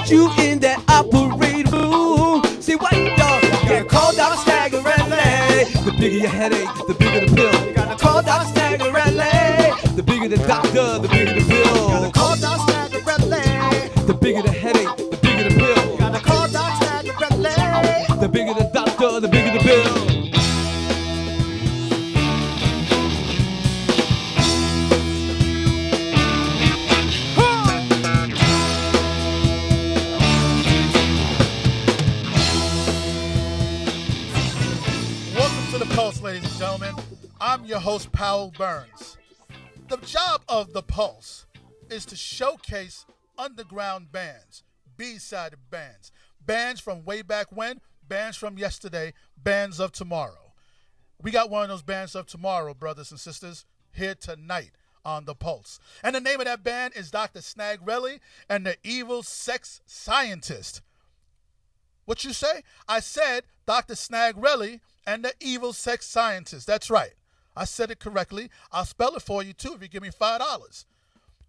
put you in that operating room. See what y'all gotta call Dr. Snagrelli. The bigger your headache, the bigger the pill. You gotta call Dr. Snagrelli. The bigger the doctor, the bigger the bill. You gotta call Dr. Snagrelli. The bigger the headache, the bigger the pill. You gotta call Dr. Snagrelli. The bigger the doctor, the bigger the bill. Pulse, ladies and gentlemen. I'm your host, Powell Burns. The job of the Pulse is to showcase underground bands, B-sided bands, bands from way back when, bands from yesterday, bands of tomorrow. We got one of those bands of tomorrow, brothers and sisters, here tonight on the Pulse. And the name of that band is Dr. Snagrelli and the Evil Sex Scientist. What you say? I said Dr. Snagrelli and the Evil Sex Scientist. That's right. I said it correctly. I'll spell it for you, too, if you give me $5.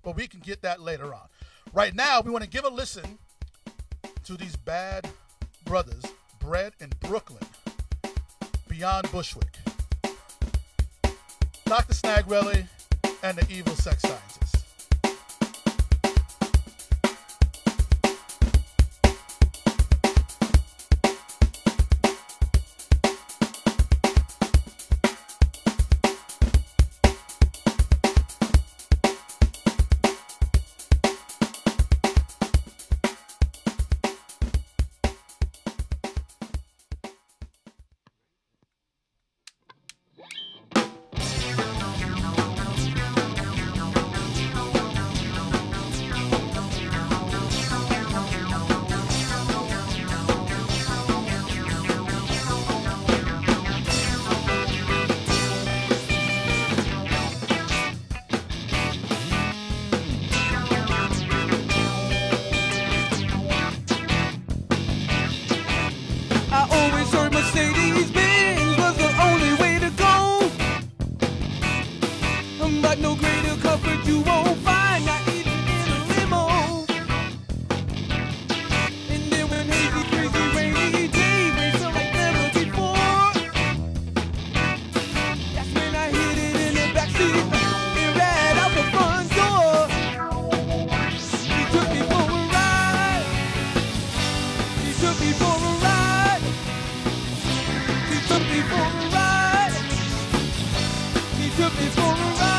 But we can get that later on. Right now, we want to give a listen to these bad brothers bred in Brooklyn, beyond Bushwick. Dr. Snagrelli and the Evil Sex Scientist. But no greater comfort you won't find, not even in a limo. And then when hazy, crazy, rainy day rains up like never before, that's when I hit it in the backseat and ran out the front door. He took me for a ride. He took me for a ride. He took me for a ride. He took me for a ride.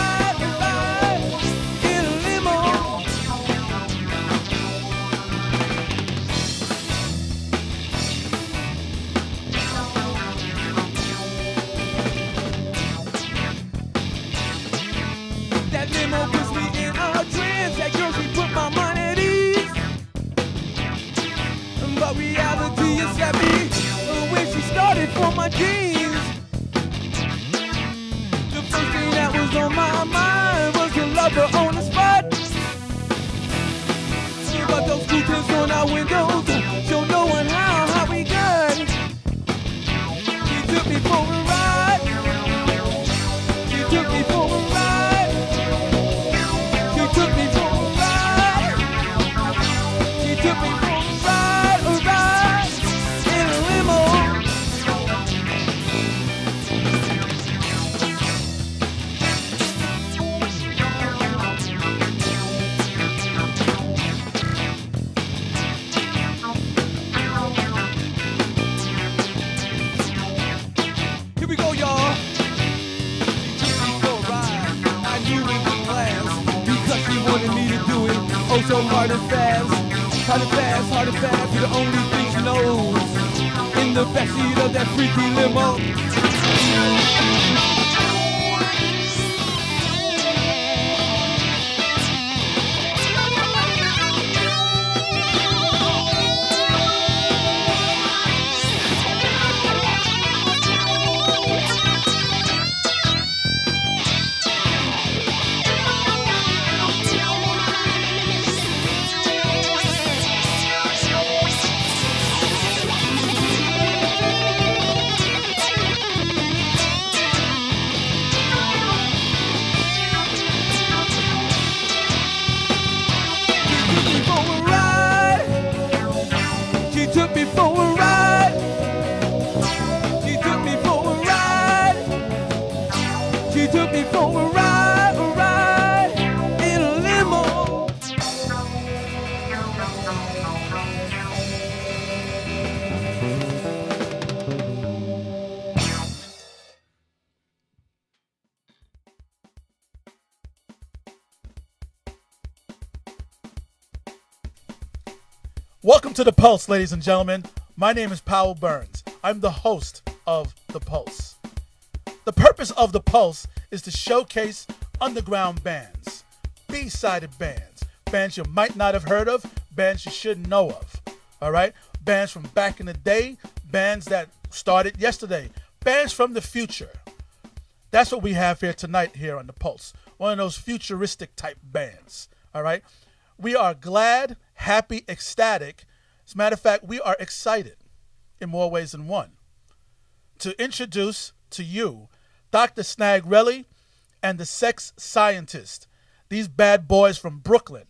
But reality is at me when she started for my dreams. The first thing that was on my mind was to love her on the spot. But those curtains on our windows show no one how we got. She took me for a ride. She took me for a ride. She took me for a ride. She took me for a ride. Oh, so hard and fast, hard and fast, hard and fast. You're the only thing she knows. In the backseat of that freaky limo. Welcome to The Pulse, ladies and gentlemen. My name is Powell Burns. I'm the host of The Pulse. The purpose of The Pulse is to showcase underground bands, B-sided bands, bands you might not have heard of, bands you should know of, all right? Bands from back in the day, bands that started yesterday, bands from the future. That's what we have here tonight here on The Pulse, one of those futuristic type bands, all right? We are glad, happy, ecstatic. As a matter of fact, we are excited in more ways than one to introduce to you Dr. Snagrelli and the Sex Scientist, these bad boys from Brooklyn.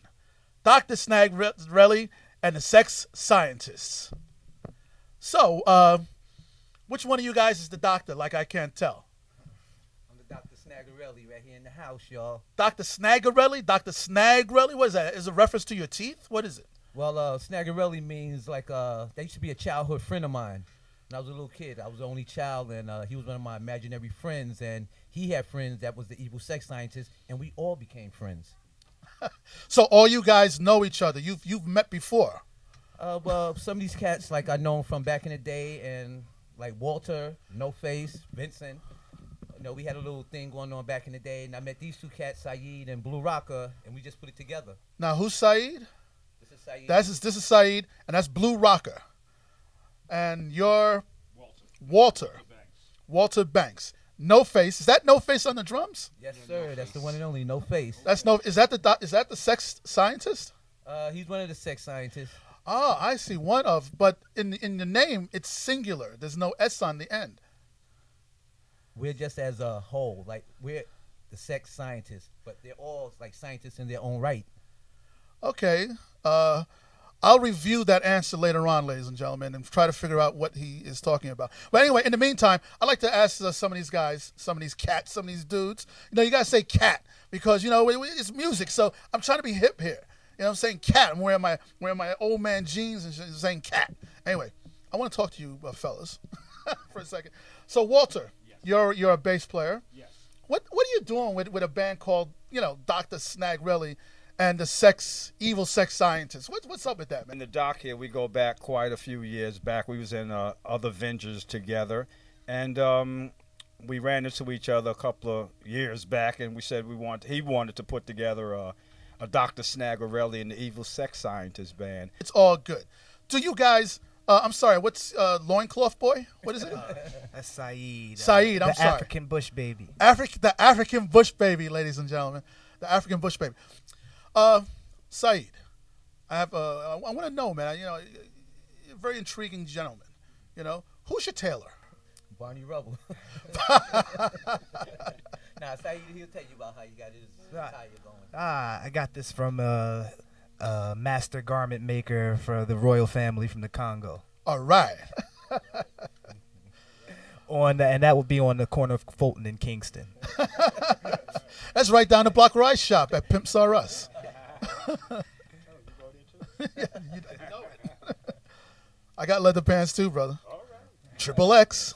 Dr. Snagrelli and the Sex Scientists. So, which one of you guys is the doctor, like I can't tell? I'm the Dr. Snagrelli right here in the house, y'all. Dr. Snagrelli? Dr. Snagrelli? What is that? Is it a reference to your teeth? What is it? Well, Snagrelli means like, that used to be a childhood friend of mine. When I was a little kid, I was the only child, and he was one of my imaginary friends, and he had friends that was the evil sex scientist, and we all became friends. So all you guys know each other. You've met before. Well, some of these cats, like I know them from back in the day, and like Walter, No Face, Vincent. You know, we had a little thing going on back in the day, and I met these two cats, Saeed and Blue Rocker, and we just put it together. Now, who's Saeed? This is Saeed. This is Saeed, and that's Blue Rocker. And you're Walter Banks. No Face. Is that No Face on the drums? Yes, sir. That's the one and only No Face. That's no. Is that the sex scientist? He's one of the sex scientists. Oh, I see. One of, but in the name it's singular. There's no S on the end. We're just as a whole, like we're the sex scientists, but they're all like scientists in their own right. Okay. I'll review that answer later on, ladies and gentlemen, and try to figure out what he is talking about. But anyway, in the meantime, I'd like to ask some of these guys, some of these cats, some of these dudes. You know, you got to say cat because, you know, it's music. So I'm trying to be hip here. You know, I'm saying cat. I'm wearing my old man jeans and saying cat. Anyway, I want to talk to you fellas for a second. So, Walter, yes. You're a bass player. Yes. What are you doing with a band called, you know, Dr. Snagrelli and the evil sex scientist? What's up with that, man? In the doc here, we go back quite a few years back. We was in other ventures together, and we ran into each other a couple of years back, and we said he wanted to put together a Dr. Snagrelli and the evil sex scientist band. It's all good. Do you guys? I'm sorry. What's loincloth boy? What is it? That's Saeed. Saeed. I'm the sorry. African bush baby. The African bush baby, ladies and gentlemen. The African bush baby. Saeed, I want to know, man. You know, you're a very intriguing gentleman. You know, who's your tailor? Barney Rubble. Nah, Saeed, he'll tell you about how you got his attire going. I got this from a master garment maker for the royal family from the Congo. All right. And that would be on the corner of Fulton and Kingston. That's right down the block where I shop at Pimps R Us. Yeah, you know it. I got leather pants too, brother. All right. XXX.